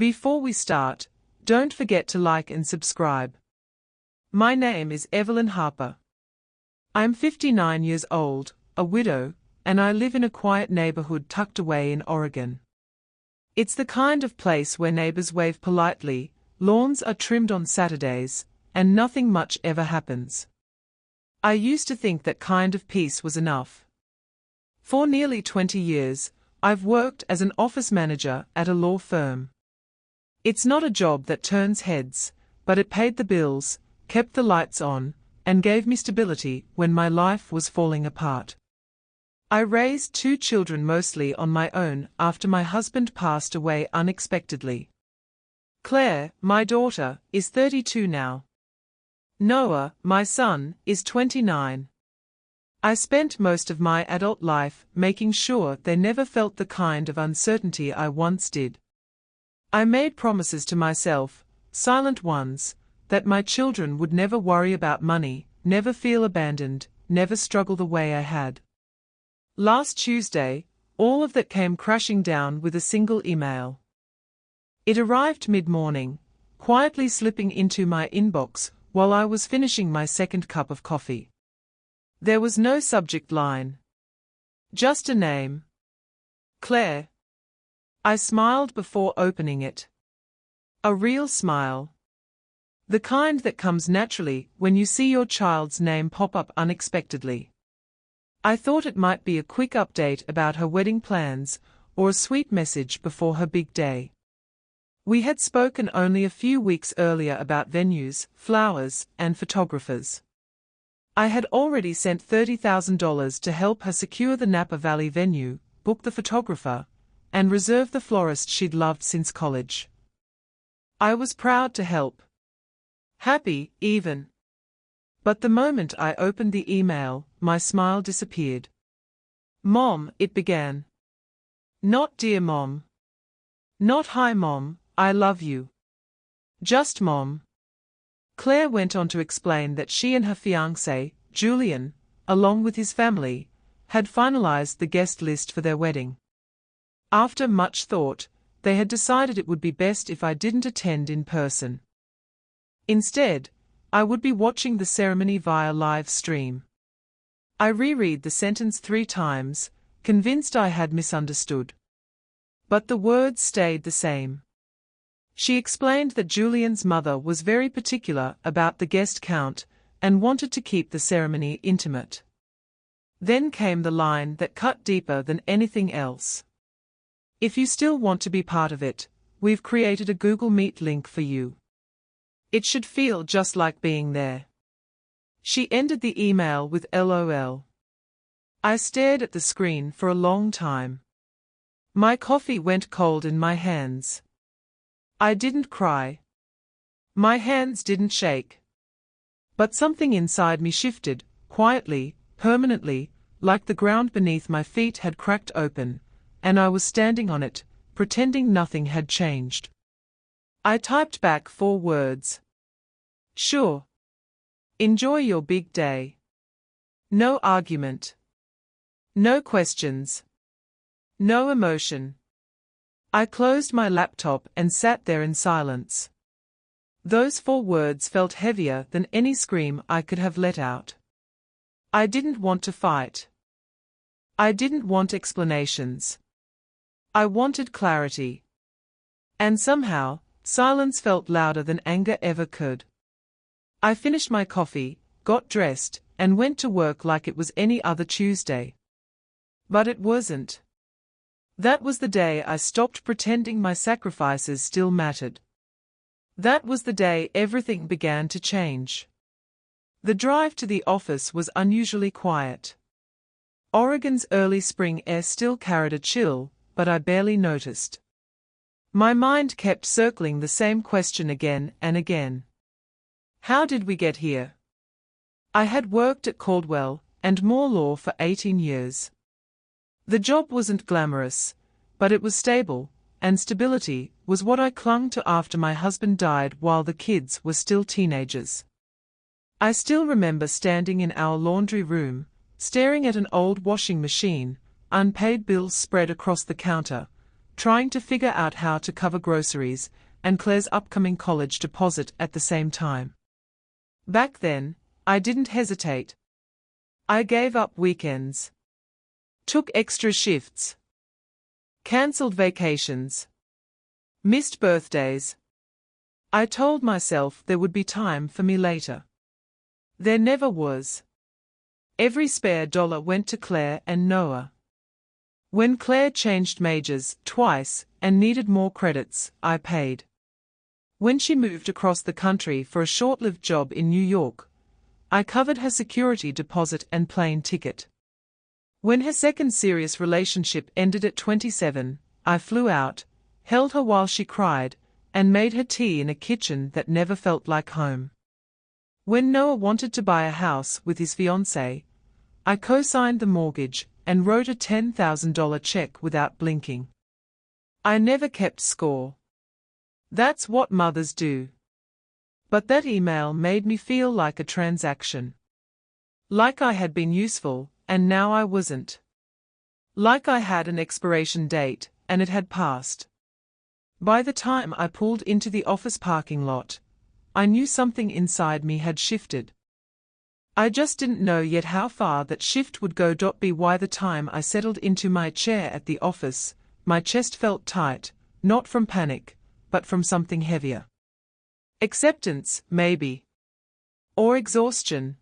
Before we start, don't forget to like and subscribe. My name is Evelyn Harper. I'm 59 years old, a widow, and I live in a quiet neighborhood tucked away in Oregon. It's the kind of place where neighbors wave politely, lawns are trimmed on Saturdays, and nothing much ever happens. I used to think that kind of peace was enough. For nearly 20 years, I've worked as an office manager at a law firm. It's not a job that turns heads, but it paid the bills, kept the lights on, and gave me stability when my life was falling apart. I raised 2 children mostly on my own after my husband passed away unexpectedly. Claire, my daughter, is 32 now. Noah, my son, is 29. I spent most of my adult life making sure they never felt the kind of uncertainty I once did. I made promises to myself, silent ones, that my children would never worry about money, never feel abandoned, never struggle the way I had. Last Tuesday, all of that came crashing down with a single email. It arrived mid-morning, quietly slipping into my inbox while I was finishing my second cup of coffee. There was no subject line. Just a name. Claire. I smiled before opening it. A real smile. The kind that comes naturally when you see your child's name pop up unexpectedly. I thought it might be a quick update about her wedding plans, or a sweet message before her big day. We had spoken only a few weeks earlier about venues, flowers, and photographers. I had already sent $30,000 to help her secure the Napa Valley venue, book the photographer, and reserve the florist she'd loved since college. I was proud to help. Happy, even. But the moment I opened the email, my smile disappeared. Mom, it began. Not dear Mom. Not hi Mom, I love you. Just Mom. Claire went on to explain that she and her fiancé, Julian, along with his family, had finalized the guest list for their wedding. After much thought, they had decided it would be best if I didn't attend in person. Instead, I would be watching the ceremony via live stream. I reread the sentence 3 times, convinced I had misunderstood. But the words stayed the same. She explained that Julian's mother was very particular about the guest count and wanted to keep the ceremony intimate. Then came the line that cut deeper than anything else. If you still want to be part of it, we've created a Google Meet link for you. It should feel just like being there. She ended the email with LOL. I stared at the screen for a long time. My coffee went cold in my hands. I didn't cry. My hands didn't shake. But something inside me shifted, quietly, permanently, like the ground beneath my feet had cracked open, and I was standing on it, pretending nothing had changed. I typed back 4 words. Sure. Enjoy your big day. No argument. No questions. No emotion. I closed my laptop and sat there in silence. Those 4 words felt heavier than any scream I could have let out. I didn't want to fight. I didn't want explanations. I wanted clarity. And somehow, silence felt louder than anger ever could. I finished my coffee, got dressed, and went to work like it was any other Tuesday. But it wasn't. That was the day I stopped pretending my sacrifices still mattered. That was the day everything began to change. The drive to the office was unusually quiet. Oregon's early spring air still carried a chill, but I barely noticed. My mind kept circling the same question again and again. How did we get here? I had worked at Caldwell and Moore Law for 18 years. The job wasn't glamorous, but it was stable, and stability was what I clung to after my husband died while the kids were still teenagers. I still remember standing in our laundry room, staring at an old washing machine, unpaid bills spread across the counter, trying to figure out how to cover groceries and Claire's upcoming college deposit at the same time. Back then, I didn't hesitate. I gave up weekends. Took extra shifts. Cancelled vacations. Missed birthdays. I told myself there would be time for me later. There never was. Every spare dollar went to Claire and Noah. When Claire changed majors twice and needed more credits, I paid. When she moved across the country for a short-lived job in New York, I covered her security deposit and plane ticket. When her second serious relationship ended at 27, I flew out, held her while she cried, and made her tea in a kitchen that never felt like home. When Noah wanted to buy a house with his fiancée, I co-signed the mortgage and wrote a $10,000 check without blinking. I never kept score. That's what mothers do. But that email made me feel like a transaction. Like I had been useful, and now I wasn't. Like I had an expiration date, and it had passed. By the time I pulled into the office parking lot, I knew something inside me had shifted. I just didn't know yet how far that shift would go. By the time I settled into my chair at the office, my chest felt tight, not from panic, but from something heavier. Acceptance, maybe. Or exhaustion.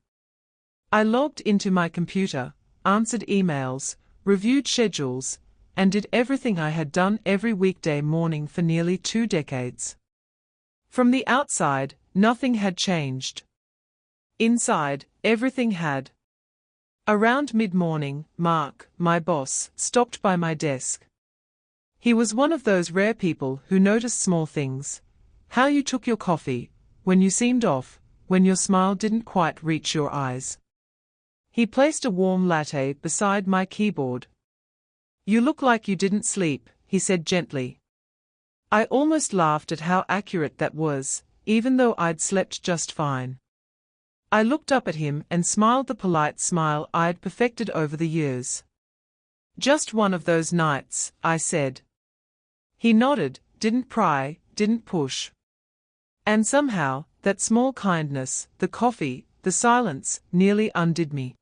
I logged into my computer, answered emails, reviewed schedules, and did everything I had done every weekday morning for nearly 2 decades. From the outside, nothing had changed. Inside, everything had. Around mid-morning, Mark, my boss, stopped by my desk. He was one of those rare people who notice small things. How you took your coffee, when you seemed off, when your smile didn't quite reach your eyes. He placed a warm latte beside my keyboard. "You look like you didn't sleep," he said gently. I almost laughed at how accurate that was, even though I'd slept just fine. I looked up at him and smiled the polite smile I'd perfected over the years. "Just one of those nights," I said. He nodded, didn't pry, didn't push. And somehow, that small kindness, the coffee, the silence, nearly undid me.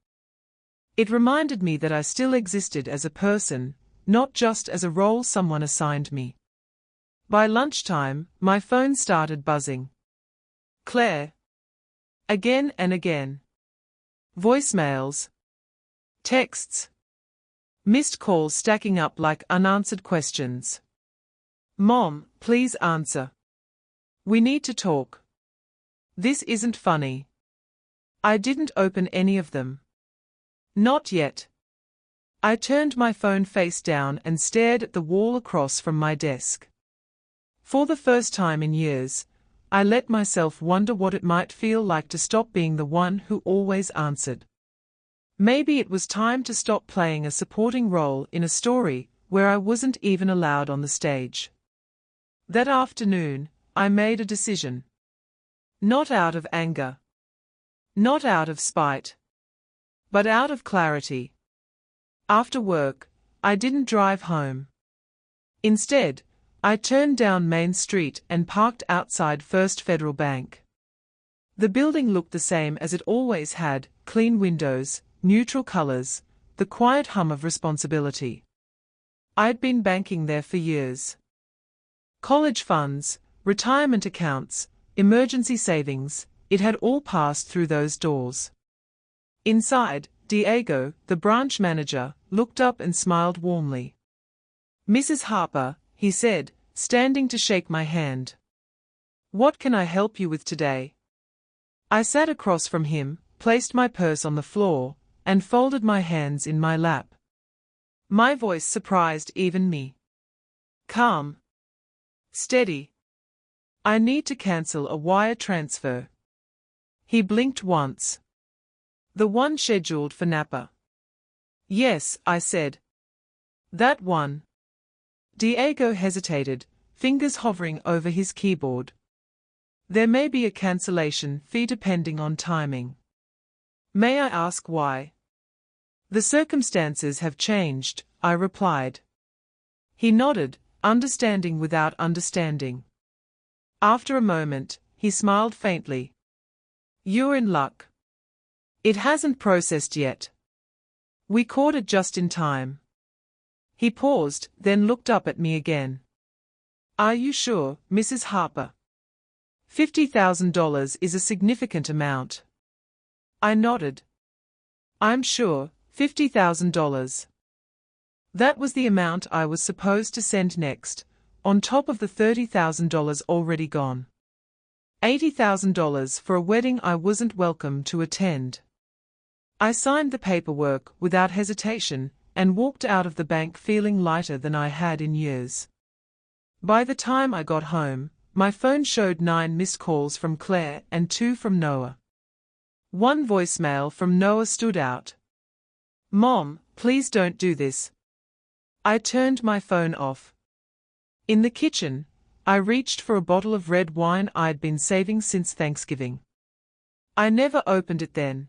It reminded me that I still existed as a person, not just as a role someone assigned me. By lunchtime, my phone started buzzing. Claire. Again and again. Voicemails. Texts. Missed calls stacking up like unanswered questions. "Mom, please answer. We need to talk. This isn't funny." I didn't open any of them. Not yet. I turned my phone face down and stared at the wall across from my desk. For the first time in years, I let myself wonder what it might feel like to stop being the one who always answered. Maybe it was time to stop playing a supporting role in a story where I wasn't even allowed on the stage. That afternoon, I made a decision. Not out of anger. Not out of spite. But out of clarity. After work, I didn't drive home. Instead, I turned down Main Street and parked outside First Federal Bank. The building looked the same as it always had, clean windows, neutral colors, the quiet hum of responsibility. I'd been banking there for years. College funds, retirement accounts, emergency savings, it had all passed through those doors. Inside, Diego, the branch manager, looked up and smiled warmly. "Mrs. Harper," he said, standing to shake my hand. "What can I help you with today?" I sat across from him, placed my purse on the floor, and folded my hands in my lap. My voice surprised even me. Calm. Steady. "I need to cancel a wire transfer." He blinked once. "The one scheduled for Napa?" "Yes," I said. "That one." Diego hesitated, fingers hovering over his keyboard. "There may be a cancellation fee depending on timing." "May I ask why?" "The circumstances have changed," I replied. He nodded, understanding without understanding. After a moment, he smiled faintly. You're in luck. It hasn't processed yet. We caught it just in time. He paused, then looked up at me again. Are you sure, Mrs. Harper? $50,000 is a significant amount. I nodded. I'm sure, $50,000. That was the amount I was supposed to send next, on top of the $30,000 already gone. $80,000 for a wedding I wasn't welcome to attend. I signed the paperwork without hesitation and walked out of the bank feeling lighter than I had in years. By the time I got home, my phone showed 9 missed calls from Claire and 2 from Noah. One voicemail from Noah stood out. Mom, please don't do this. I turned my phone off. In the kitchen, I reached for a bottle of red wine I'd been saving since Thanksgiving. I never opened it then.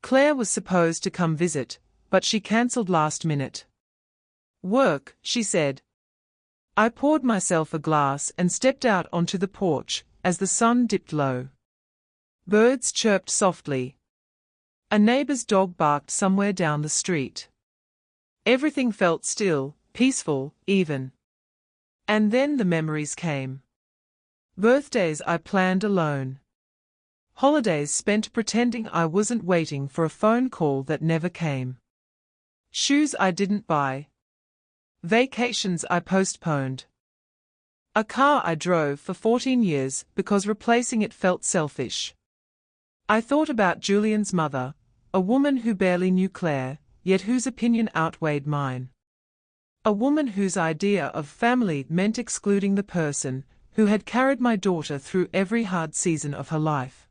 Claire was supposed to come visit, but she cancelled last minute. Work, she said. I poured myself a glass and stepped out onto the porch as the sun dipped low. Birds chirped softly. A neighbor's dog barked somewhere down the street. Everything felt still, peaceful, even. And then the memories came. Birthdays I planned alone. Holidays spent pretending I wasn't waiting for a phone call that never came. Shoes I didn't buy. Vacations I postponed. A car I drove for 14 years because replacing it felt selfish. I thought about Julian's mother, a woman who barely knew Claire, yet whose opinion outweighed mine. A woman whose idea of family meant excluding the person who had carried my daughter through every hard season of her life.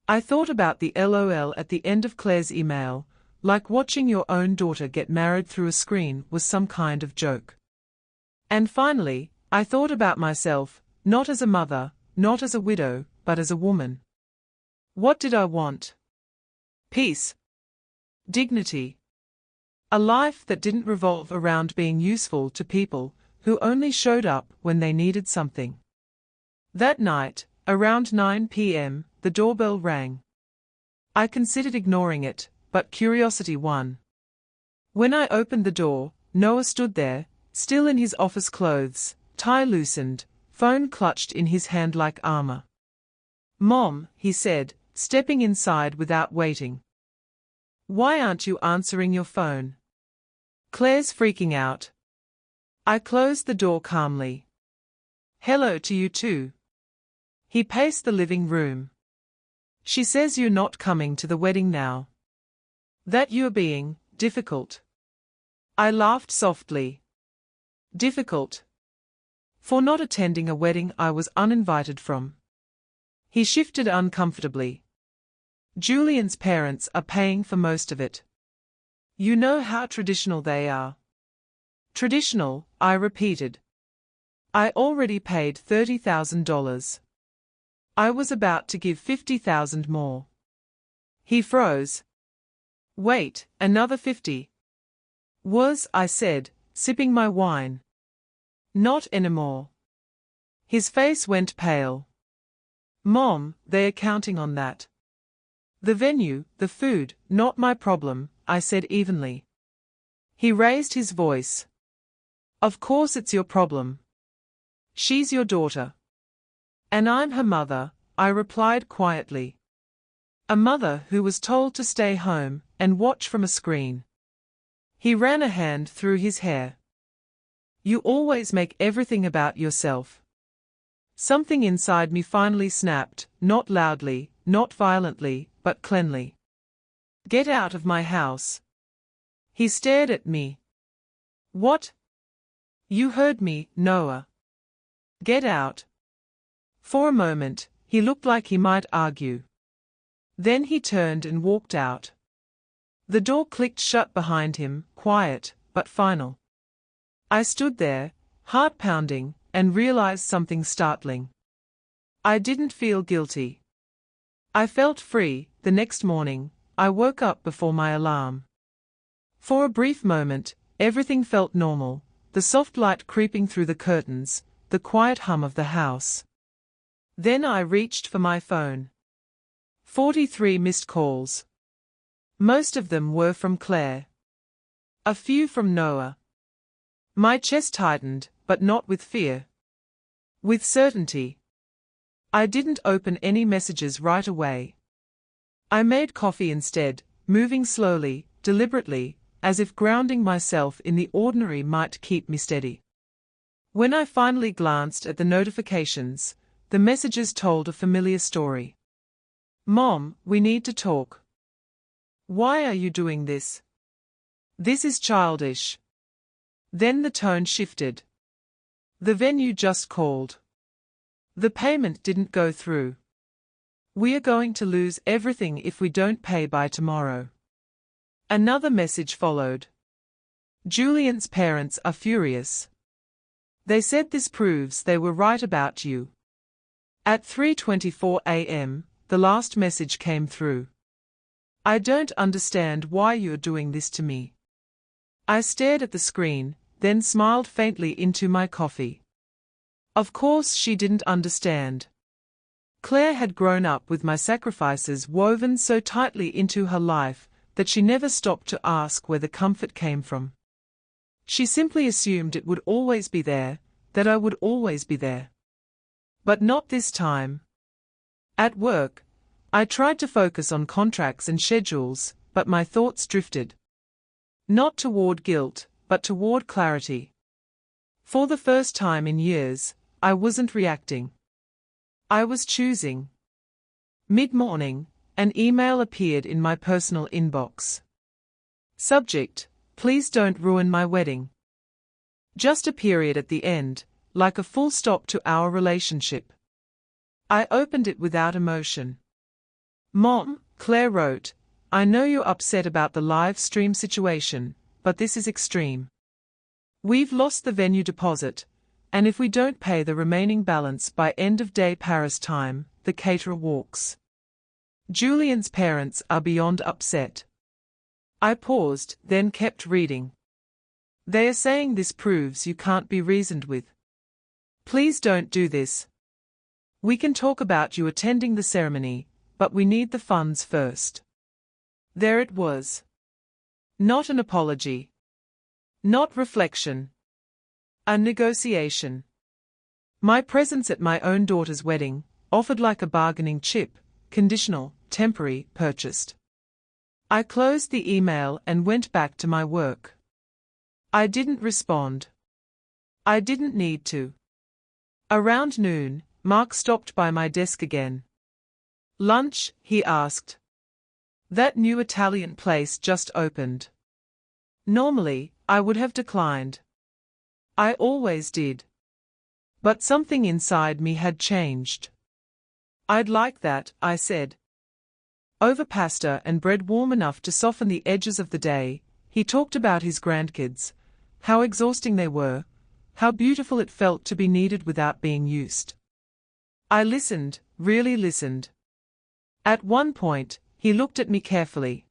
I thought about the LOL at the end of Claire's email, like watching your own daughter get married through a screen was some kind of joke. And finally, I thought about myself, not as a mother, not as a widow, but as a woman. What did I want? Peace. Dignity. A life that didn't revolve around being useful to people who only showed up when they needed something. That night, around 9 p.m., the doorbell rang. I considered ignoring it, but curiosity won. When I opened the door, Noah stood there, still in his office clothes, tie loosened, phone clutched in his hand like armor. Mom, he said, stepping inside without waiting. Why aren't you answering your phone? Claire's freaking out. I closed the door calmly. Hello to you too. He paced the living room. She says you're not coming to the wedding now. That you're being difficult. I laughed softly. Difficult? For not attending a wedding I was uninvited from. He shifted uncomfortably. Julian's parents are paying for most of it. You know how traditional they are. Traditional, I repeated. I already paid $30,000. I was about to give $50,000 more. He froze. Wait, another 50? I said, sipping my wine. Not anymore. His face went pale. Mom, they're counting on that. The venue, the food, not my problem, I said evenly. He raised his voice. Of course it's your problem. She's your daughter. And I'm her mother, I replied quietly. A mother who was told to stay home and watch from a screen. He ran a hand through his hair. You always make everything about yourself. Something inside me finally snapped, not loudly, not violently, but cleanly. Get out of my house. He stared at me. What? You heard me, Noah. Get out. For a moment, he looked like he might argue. Then he turned and walked out. The door clicked shut behind him, quiet, but final. I stood there, heart pounding, and realized something startling. I didn't feel guilty. I felt free. The next morning, I woke up before my alarm. For a brief moment, everything felt normal, the soft light creeping through the curtains, the quiet hum of the house. Then I reached for my phone. 43 missed calls. Most of them were from Claire. A few from Noah. My chest tightened, but not with fear. With certainty. I didn't open any messages right away. I made coffee instead, moving slowly, deliberately, as if grounding myself in the ordinary might keep me steady. When I finally glanced at the notifications, the messages told a familiar story. "Mom, we need to talk." "Why are you doing this? This is childish." Then the tone shifted. "The venue just called. The payment didn't go through. We are going to lose everything if we don't pay by tomorrow." Another message followed. "Julian's parents are furious. They said this proves they were right about you." At 3:24 a.m., the last message came through. "I don't understand why you're doing this to me." I stared at the screen, then smiled faintly into my coffee. Of course she didn't understand. Claire had grown up with my sacrifices woven so tightly into her life that she never stopped to ask where the comfort came from. She simply assumed it would always be there, that I would always be there. But not this time. At work, I tried to focus on contracts and schedules, but my thoughts drifted. Not toward guilt, but toward clarity. For the first time in years, I wasn't reacting. I was choosing. Mid-morning, an email appeared in my personal inbox. Subject: "Please don't ruin my wedding." Just a period at the end, like a full stop to our relationship. I opened it without emotion. "Mom," Claire wrote, "I know you're upset about the live stream situation, but this is extreme. We've lost the venue deposit, and if we don't pay the remaining balance by end of day Paris time, the caterer walks. Julian's parents are beyond upset." I paused, then kept reading. "They are saying this proves you can't be reasoned with. Please don't do this. We can talk about you attending the ceremony, but we need the funds first." There it was. Not an apology. Not reflection. A negotiation. My presence at my own daughter's wedding, offered like a bargaining chip, conditional, temporary, purchased. I closed the email and went back to my work. I didn't respond. I didn't need to. Around noon, Mark stopped by my desk again. "Lunch?" he asked. "That new Italian place just opened." Normally, I would have declined. I always did. But something inside me had changed. "I'd like that," I said. Over pasta and bread warm enough to soften the edges of the day, he talked about his grandkids, how exhausting they were, how beautiful it felt to be needed without being used. I listened, really listened. At one point, he looked at me carefully.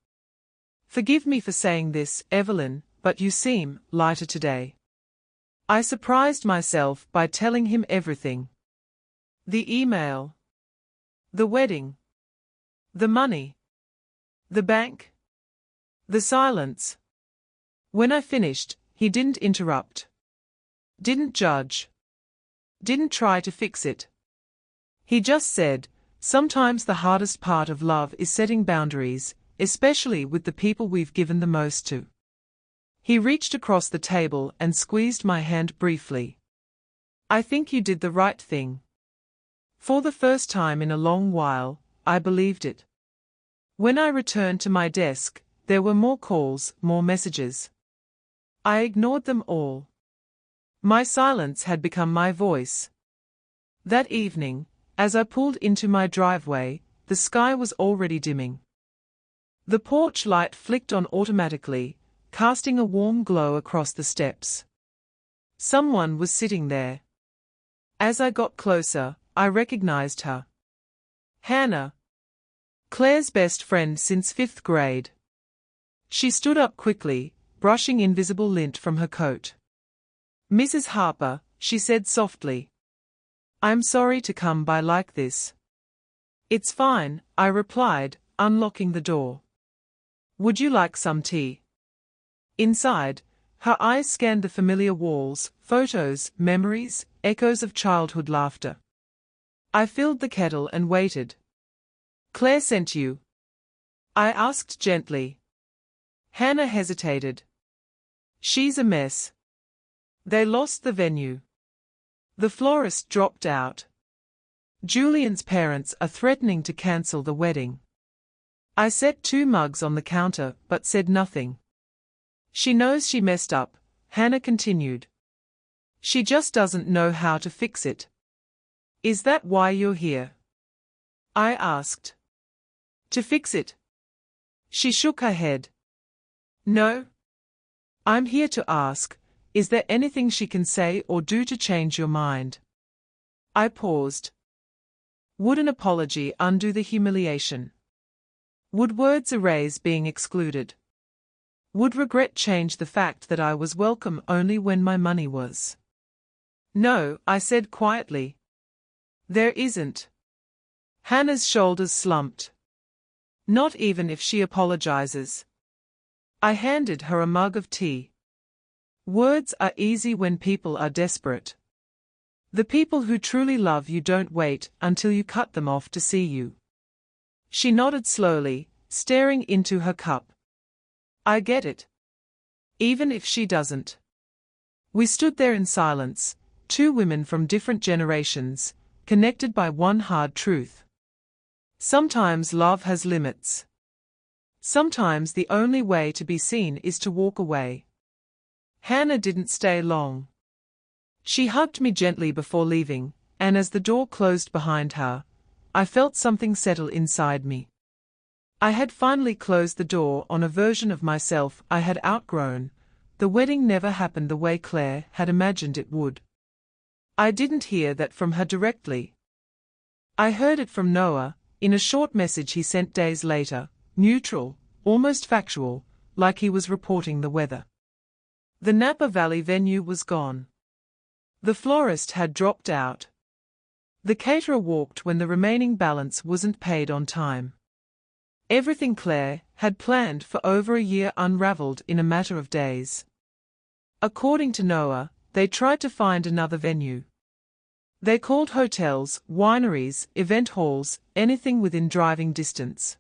"Forgive me for saying this, Evelyn, but you seem lighter today." I surprised myself by telling him everything. The email. The wedding. The money. The bank. The silence. When I finished, he didn't interrupt. Didn't judge. Didn't try to fix it. He just said, "Sometimes the hardest part of love is setting boundaries, especially with the people we've given the most to." He reached across the table and squeezed my hand briefly. "I think you did the right thing." For the first time in a long while, I believed it. When I returned to my desk, there were more calls, more messages. I ignored them all. My silence had become my voice. That evening, as I pulled into my driveway, the sky was already dimming. The porch light flicked on automatically, casting a warm glow across the steps. Someone was sitting there. As I got closer, I recognized her. Hannah. Claire's best friend since 5th grade. She stood up quickly, brushing invisible lint from her coat. Mrs. Harper, she said softly. I'm sorry to come by like this. It's fine, I replied, unlocking the door. Would you like some tea? Inside, her eyes scanned the familiar walls, photos, memories, echoes of childhood laughter. I filled the kettle and waited. Claire sent you? I asked gently. Hannah hesitated. She's a mess. They lost the venue. The florist dropped out. Julian's parents are threatening to cancel the wedding. I set 2 mugs on the counter but said nothing. She knows she messed up, Hannah continued. She just doesn't know how to fix it. Is that why you're here? I asked. To fix it. She shook her head. No. I'm here to ask, is there anything she can say or do to change your mind? I paused. Would an apology undo the humiliation? Would words erase being excluded? Would regret change the fact that I was welcome only when my money was? No, I said quietly. There isn't. Hannah's shoulders slumped. Not even if she apologizes. I handed her a mug of tea. Words are easy when people are desperate. The people who truly love you don't wait until you cut them off to see you. She nodded slowly, staring into her cup. I get it. Even if she doesn't. We stood there in silence, 2 women from different generations, connected by one hard truth. Sometimes love has limits. Sometimes the only way to be seen is to walk away. Hannah didn't stay long. She hugged me gently before leaving, and as the door closed behind her, I felt something settle inside me. I had finally closed the door on a version of myself I had outgrown. The wedding never happened the way Claire had imagined it would. I didn't hear that from her directly. I heard it from Noah, in a short message he sent days later, neutral, almost factual, like he was reporting the weather. The Napa Valley venue was gone. The florist had dropped out. The caterer walked when the remaining balance wasn't paid on time. Everything Claire had planned for over a year unraveled in a matter of days. According to Noah, they tried to find another venue. They called hotels, wineries, event halls, anything within driving distance.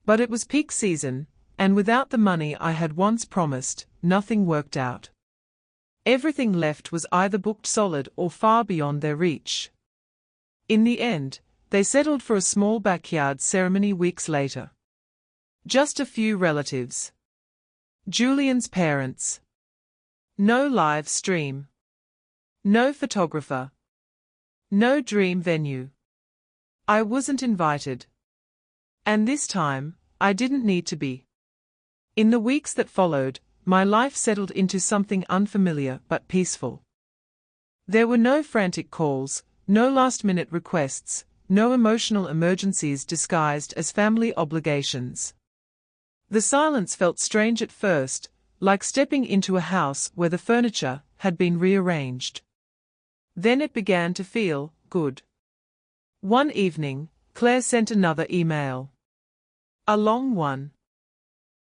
But it was peak season, and without the money I had once promised, nothing worked out. Everything left was either booked solid or far beyond their reach. In the end, they settled for a small backyard ceremony weeks later. Just a few relatives. Julian's parents. No live stream. No photographer. No dream venue. I wasn't invited. And this time, I didn't need to be. In the weeks that followed, my life settled into something unfamiliar but peaceful. There were no frantic calls, no last-minute requests, no emotional emergencies disguised as family obligations. The silence felt strange at first, like stepping into a house where the furniture had been rearranged. Then it began to feel good. One evening, Claire sent another email. A long one.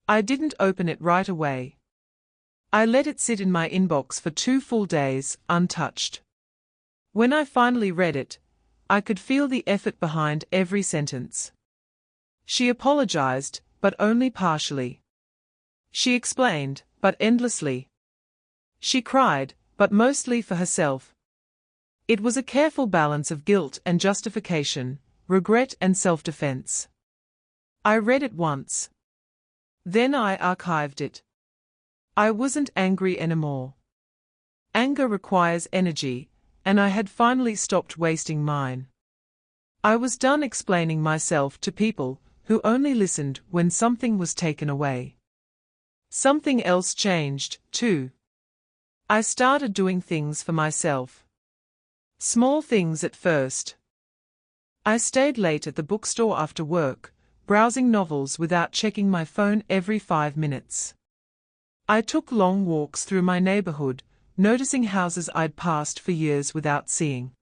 I didn't open it right away. I let it sit in my inbox for 2 full days, untouched. When I finally read it, I could feel the effort behind every sentence. She apologized, but only partially. She explained, but endlessly. She cried, but mostly for herself. It was a careful balance of guilt and justification, regret and self-defense. I read it once. Then I archived it. I wasn't angry anymore. Anger requires energy, and I had finally stopped wasting mine. I was done explaining myself to people who only listened when something was taken away. Something else changed, too. I started doing things for myself. Small things at first. I stayed late at the bookstore after work, browsing novels without checking my phone every 5 minutes. I took long walks through my neighborhood, noticing houses I'd passed for years without seeing.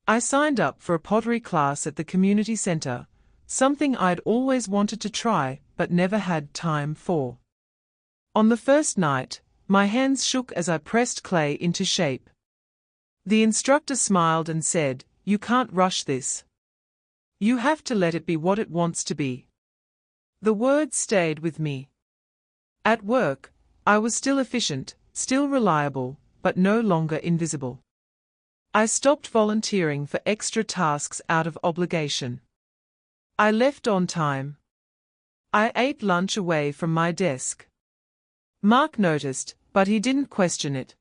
I signed up for a pottery class at the community center, something I'd always wanted to try but never had time for. On the first night, my hands shook as I pressed clay into shape. The instructor smiled and said, "You can't rush this. You have to let it be what it wants to be." The words stayed with me. At work, I was still efficient, still reliable, but no longer invisible. I stopped volunteering for extra tasks out of obligation. I left on time. I ate lunch away from my desk. Mark noticed, but he didn't question it.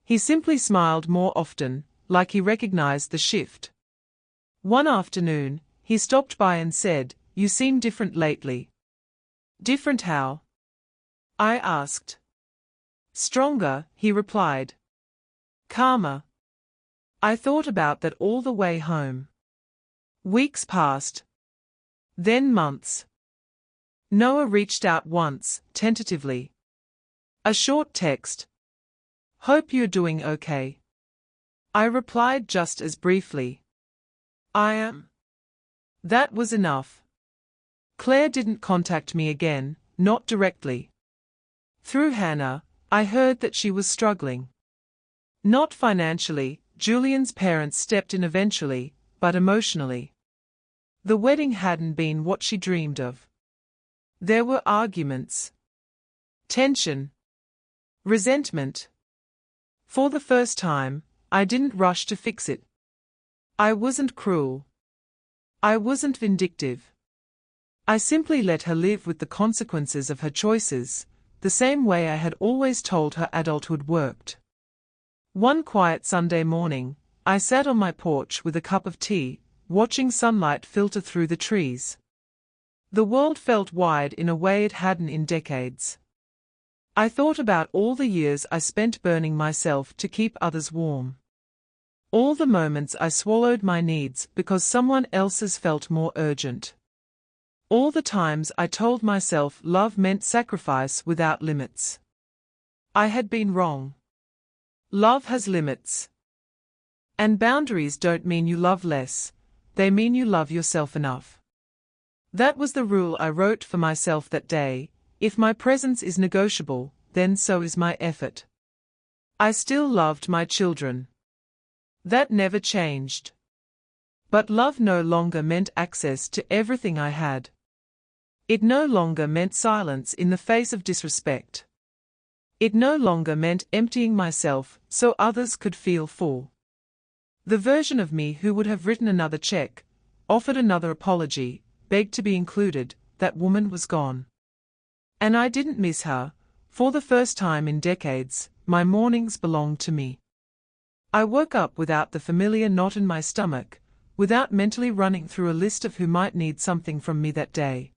He simply smiled more often, like he recognized the shift. One afternoon, he stopped by and said, "You seem different lately." "Different how?" I asked. "Stronger," he replied. "Calmer." I thought about that all the way home. Weeks passed. Then months. Noah reached out once, tentatively. A short text. "Hope you're doing okay." I replied just as briefly. "I am." That was enough. Claire didn't contact me again, not directly. Through Hannah, I heard that she was struggling. Not financially, Julian's parents stepped in eventually, but emotionally. The wedding hadn't been what she dreamed of. There were arguments, tension, resentment. For the first time, I didn't rush to fix it. I wasn't cruel. I wasn't vindictive. I simply let her live with the consequences of her choices, the same way I had always told her adulthood worked. One quiet Sunday morning, I sat on my porch with a cup of tea, watching sunlight filter through the trees. The world felt wide in a way it hadn't in decades. I thought about all the years I spent burning myself to keep others warm. All the moments I swallowed my needs because someone else's felt more urgent. All the times I told myself love meant sacrifice without limits. I had been wrong. Love has limits. And boundaries don't mean you love less, they mean you love yourself enough. That was the rule I wrote for myself that day: if my presence is negotiable, then so is my effort. I still loved my children. That never changed. But love no longer meant access to everything I had. It no longer meant silence in the face of disrespect. It no longer meant emptying myself so others could feel full. The version of me who would have written another check, offered another apology, begged to be included, that woman was gone. And I didn't miss her. For the first time in decades, my mornings belonged to me. I woke up without the familiar knot in my stomach, without mentally running through a list of who might need something from me that day.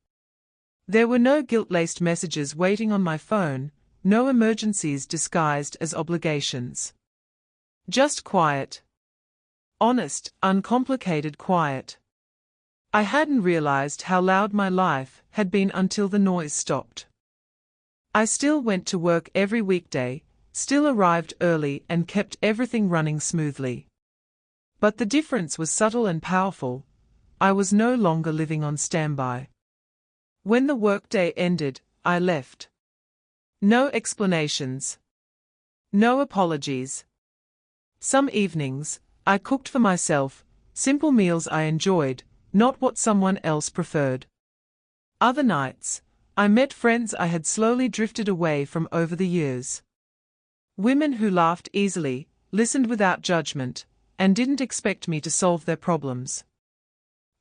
There were no guilt-laced messages waiting on my phone, no emergencies disguised as obligations. Just quiet. Honest, uncomplicated quiet. I hadn't realized how loud my life had been until the noise stopped. I still went to work every weekday, still arrived early and kept everything running smoothly. But the difference was subtle and powerful. I was no longer living on standby. When the workday ended, I left. No explanations. No apologies. Some evenings, I cooked for myself, simple meals I enjoyed, not what someone else preferred. Other nights, I met friends I had slowly drifted away from over the years. Women who laughed easily, listened without judgment, and didn't expect me to solve their problems.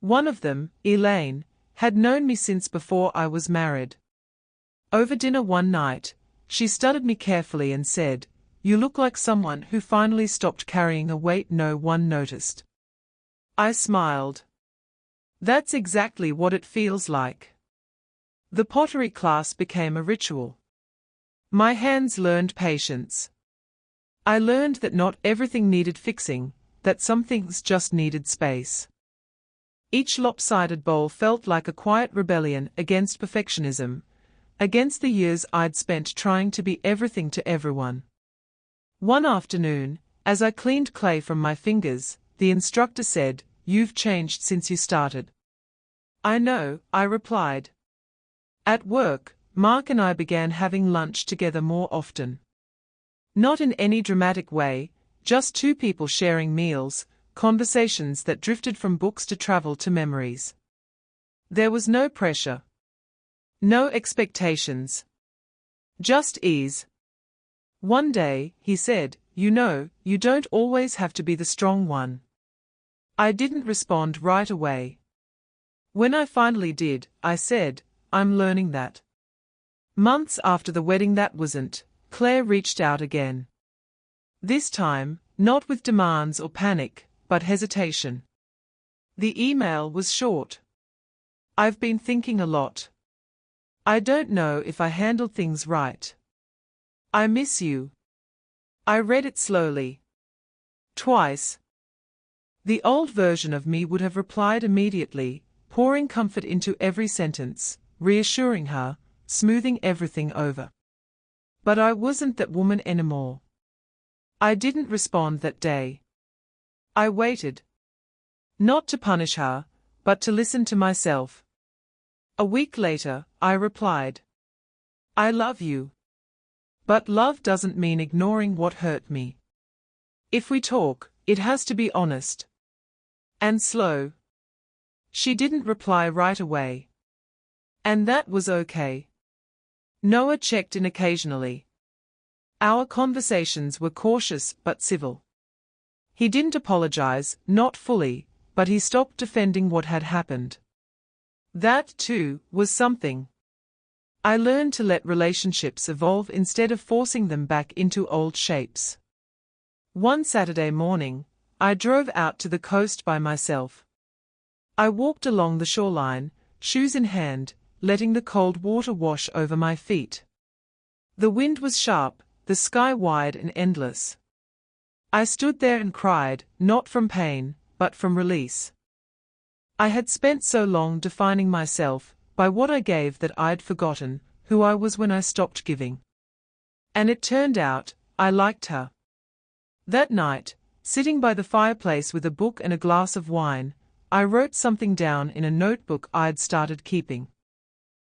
One of them, Elaine, had known me since before I was married. Over dinner one night, she studied me carefully and said, "You look like someone who finally stopped carrying a weight no one noticed." I smiled. That's exactly what it feels like. The pottery class became a ritual. My hands learned patience. I learned that not everything needed fixing, that some things just needed space. Each lopsided bowl felt like a quiet rebellion against perfectionism, against the years I'd spent trying to be everything to everyone. One afternoon, as I cleaned clay from my fingers, the instructor said, "You've changed since you started." "I know," I replied. At work, Mark and I began having lunch together more often. Not in any dramatic way, just two people sharing meals, conversations that drifted from books to travel to memories. There was no pressure. No expectations. Just ease. One day, he said, "You know, you don't always have to be the strong one." I didn't respond right away. When I finally did, I said, "I'm learning that." Months after the wedding, that wasn't, Claire reached out again. This time, not with demands or panic, but hesitation. The email was short. "I've been thinking a lot. I don't know if I handled things right. I miss you." I read it slowly. Twice. The old version of me would have replied immediately, pouring comfort into every sentence, reassuring her, smoothing everything over. But I wasn't that woman anymore. I didn't respond that day. I waited. Not to punish her, but to listen to myself. A week later, I replied, "I love you. But love doesn't mean ignoring what hurt me. If we talk, it has to be honest. And slow." She didn't reply right away. And that was okay. Noah checked in occasionally. Our conversations were cautious but civil. He didn't apologize, not fully, but he stopped defending what had happened. That, too, was something. I learned to let relationships evolve instead of forcing them back into old shapes. One Saturday morning, I drove out to the coast by myself. I walked along the shoreline, shoes in hand, letting the cold water wash over my feet. The wind was sharp, the sky wide and endless. I stood there and cried, not from pain, but from release. I had spent so long defining myself by what I gave that I'd forgotten who I was when I stopped giving. And it turned out, I liked her. That night, sitting by the fireplace with a book and a glass of wine, I wrote something down in a notebook I'd started keeping.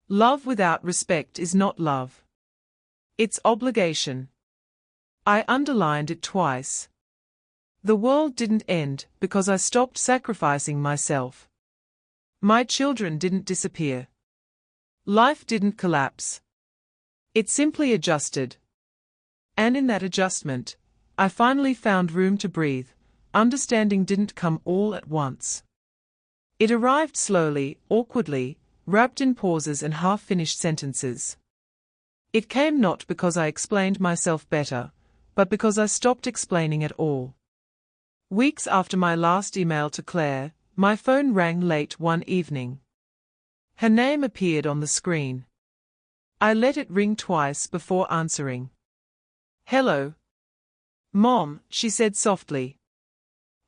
Love without respect is not love. It's obligation. I underlined it twice. The world didn't end because I stopped sacrificing myself. My children didn't disappear. Life didn't collapse. It simply adjusted. And in that adjustment, I finally found room to breathe. Understanding didn't come all at once. It arrived slowly, awkwardly, wrapped in pauses and half-finished sentences. It came not because I explained myself better, but because I stopped explaining at all. Weeks after my last email to Claire, my phone rang late one evening. Her name appeared on the screen. I let it ring twice before answering. "Hello, Mom," she said softly.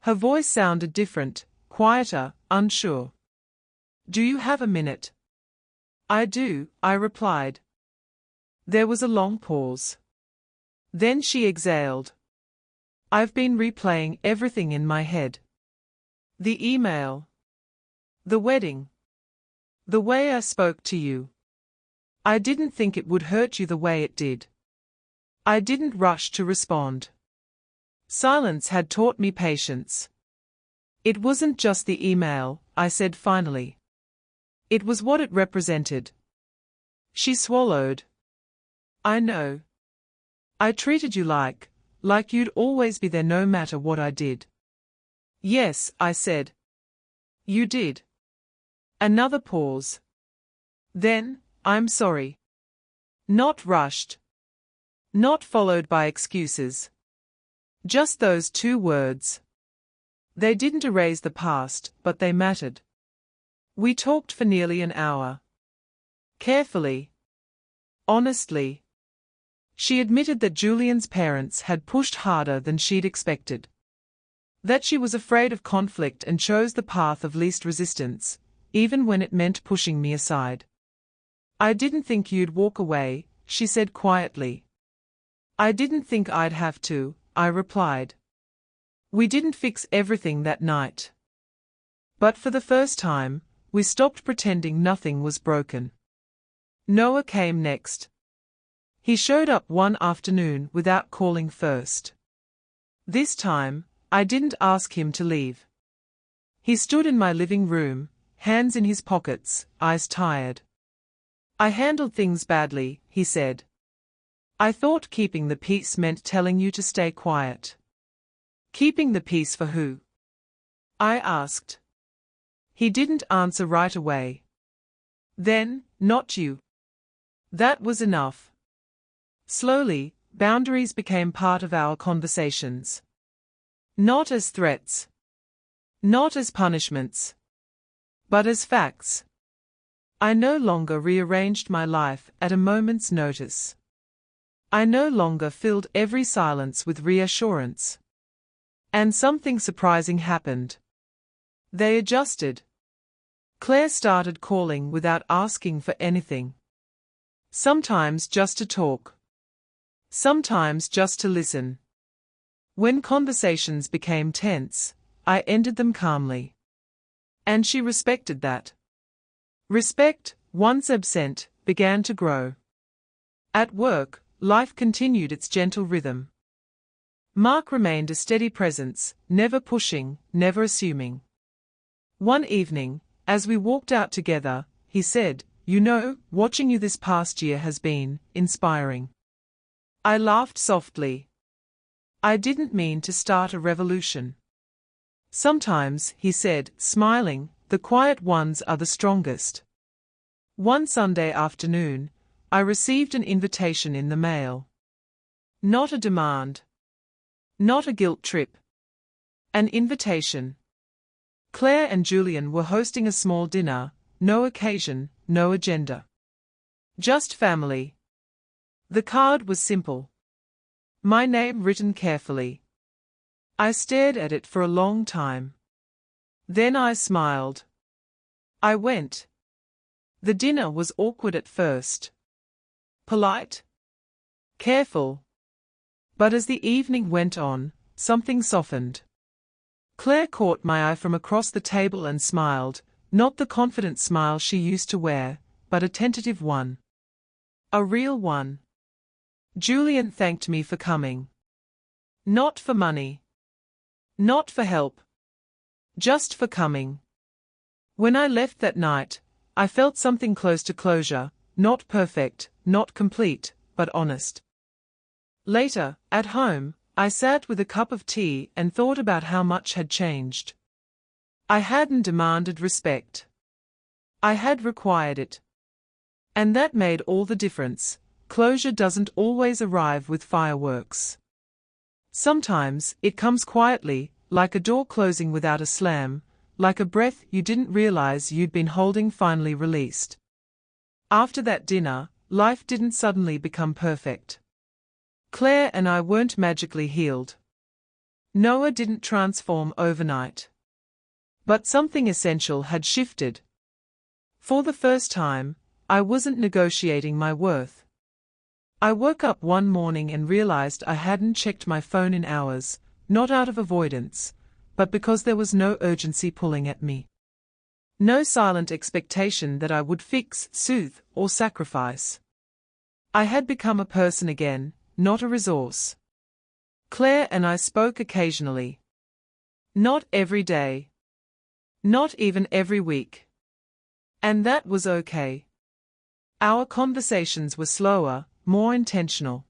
Her voice sounded different, quieter, unsure. "Do you have a minute?" "I do," I replied. There was a long pause. Then she exhaled. "I've been replaying everything in my head. The email. The wedding. The way I spoke to you. I didn't think it would hurt you the way it did. I didn't rush to respond. Silence had taught me patience." "It wasn't just the email," I said finally. "It was what it represented." She swallowed. "I know. I treated you like you'd always be there no matter what I did." "Yes," I said. "You did." Another pause. Then, "I'm sorry." Not rushed. Not followed by excuses. Just those two words. They didn't erase the past, but they mattered. We talked for nearly an hour. Carefully. Honestly. She admitted that Julian's parents had pushed harder than she'd expected. That she was afraid of conflict and chose the path of least resistance, even when it meant pushing me aside. "I didn't think you'd walk away," she said quietly. I didn't think I'd have to, I replied. We didn't fix everything that night. But for the first time, we stopped pretending nothing was broken. Noah came next. He showed up one afternoon without calling first. This time, I didn't ask him to leave. He stood in my living room, hands in his pockets, eyes tired. I handled things badly, he said. I thought keeping the peace meant telling you to stay quiet. Keeping the peace for who? I asked. He didn't answer right away. Then, not you. That was enough. Slowly, boundaries became part of our conversations. Not as threats. Not as punishments. But as facts. I no longer rearranged my life at a moment's notice. I no longer filled every silence with reassurance. And something surprising happened. They adjusted. Claire started calling without asking for anything. Sometimes just to talk. Sometimes just to listen. When conversations became tense, I ended them calmly. And she respected that. Respect, once absent, began to grow. At work, life continued its gentle rhythm. Mark remained a steady presence, never pushing, never assuming. One evening, as we walked out together, he said, "You know, watching you this past year has been inspiring." I laughed softly. I didn't mean to start a revolution. Sometimes, he said, smiling, the quiet ones are the strongest. One Sunday afternoon, I received an invitation in the mail. Not a demand. Not a guilt trip. An invitation. Claire and Julian were hosting a small dinner, no occasion, no agenda. Just family. The card was simple. My name written carefully. I stared at it for a long time. Then I smiled. I went. The dinner was awkward at first. Polite. Careful. But as the evening went on, something softened. Claire caught my eye from across the table and smiled, not the confident smile she used to wear, but a tentative one. A real one. Julian thanked me for coming. Not for money. Not for help. Just for coming. When I left that night, I felt something close to closure, not perfect, not complete, but honest. Later, at home, I sat with a cup of tea and thought about how much had changed. I hadn't demanded respect. I had required it. And that made all the difference. Closure doesn't always arrive with fireworks. Sometimes, it comes quietly, like a door closing without a slam, like a breath you didn't realize you'd been holding finally released. After that dinner, life didn't suddenly become perfect. Claire and I weren't magically healed. Noah didn't transform overnight. But something essential had shifted. For the first time, I wasn't negotiating my worth. I woke up one morning and realized I hadn't checked my phone in hours, not out of avoidance, but because there was no urgency pulling at me. No silent expectation that I would fix, soothe, or sacrifice. I had become a person again, not a resource. Claire and I spoke occasionally. Not every day. Not even every week. And that was okay. Our conversations were slower, more intentional.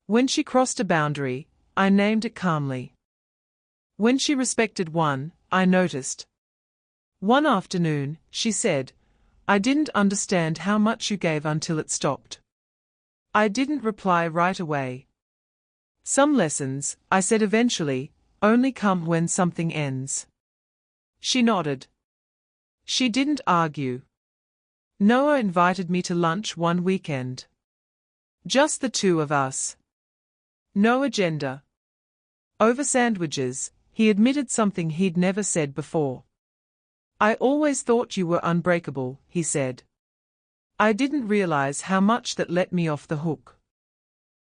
When she crossed a boundary, I named it calmly. When she respected one, I noticed. One afternoon, she said, "I didn't understand how much you gave until it stopped." I didn't reply right away. "Some lessons," I said eventually, "only come when something ends." She nodded. She didn't argue. Noah invited me to lunch one weekend. Just the two of us. No agenda. Over sandwiches, he admitted something he'd never said before. "I always thought you were unbreakable," he said. I didn't realize how much that let me off the hook.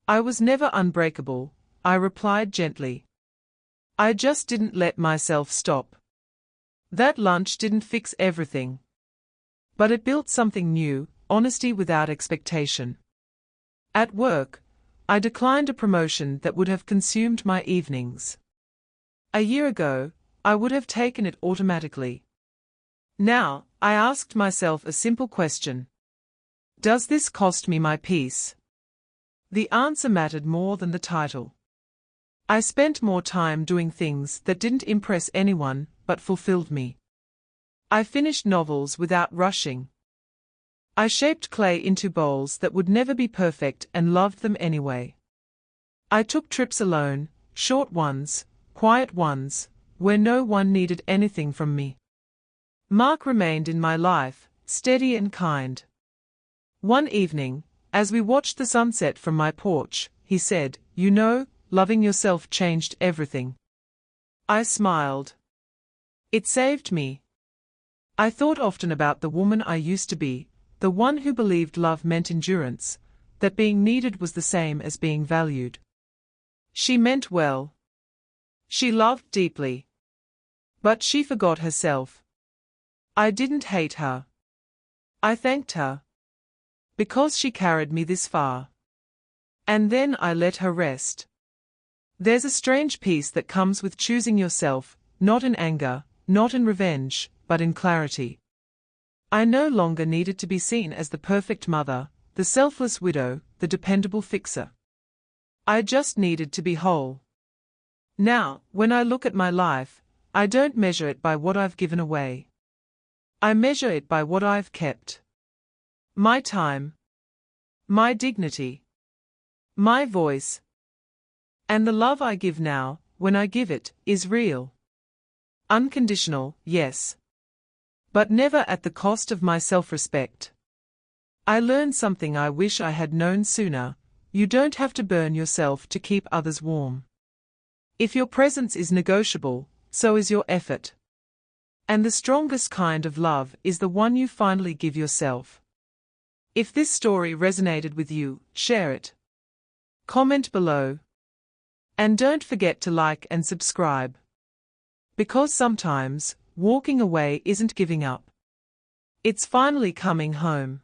I was never unbreakable, I replied gently. I just didn't let myself stop. That lunch didn't fix everything. But it built something new, honesty without expectation. At work, I declined a promotion that would have consumed my evenings. A year ago, I would have taken it automatically. Now, I asked myself a simple question. Does this cost me my peace? The answer mattered more than the title. I spent more time doing things that didn't impress anyone, but fulfilled me. I finished novels without rushing. I shaped clay into bowls that would never be perfect and loved them anyway. I took trips alone, short ones, quiet ones, where no one needed anything from me. Mark remained in my life, steady and kind. One evening, as we watched the sunset from my porch, he said, "You know, loving yourself changed everything." I smiled. It saved me. I thought often about the woman I used to be, the one who believed love meant endurance, that being needed was the same as being valued. She meant well. She loved deeply. But she forgot herself. I didn't hate her. I thanked her. Because she carried me this far. And then I let her rest. There's a strange peace that comes with choosing yourself, not in anger, not in revenge, but in clarity. I no longer needed to be seen as the perfect mother, the selfless widow, the dependable fixer. I just needed to be whole. Now, when I look at my life, I don't measure it by what I've given away. I measure it by what I've kept. My time. My dignity. My voice. And the love I give now, when I give it, is real. Unconditional, yes. But never at the cost of my self-respect. I learned something I wish I had known sooner. You don't have to burn yourself to keep others warm. If your presence is negotiable, so is your effort. And the strongest kind of love is the one you finally give yourself. If this story resonated with you, share it. Comment below. And don't forget to like and subscribe. Because sometimes, walking away isn't giving up. It's finally coming home.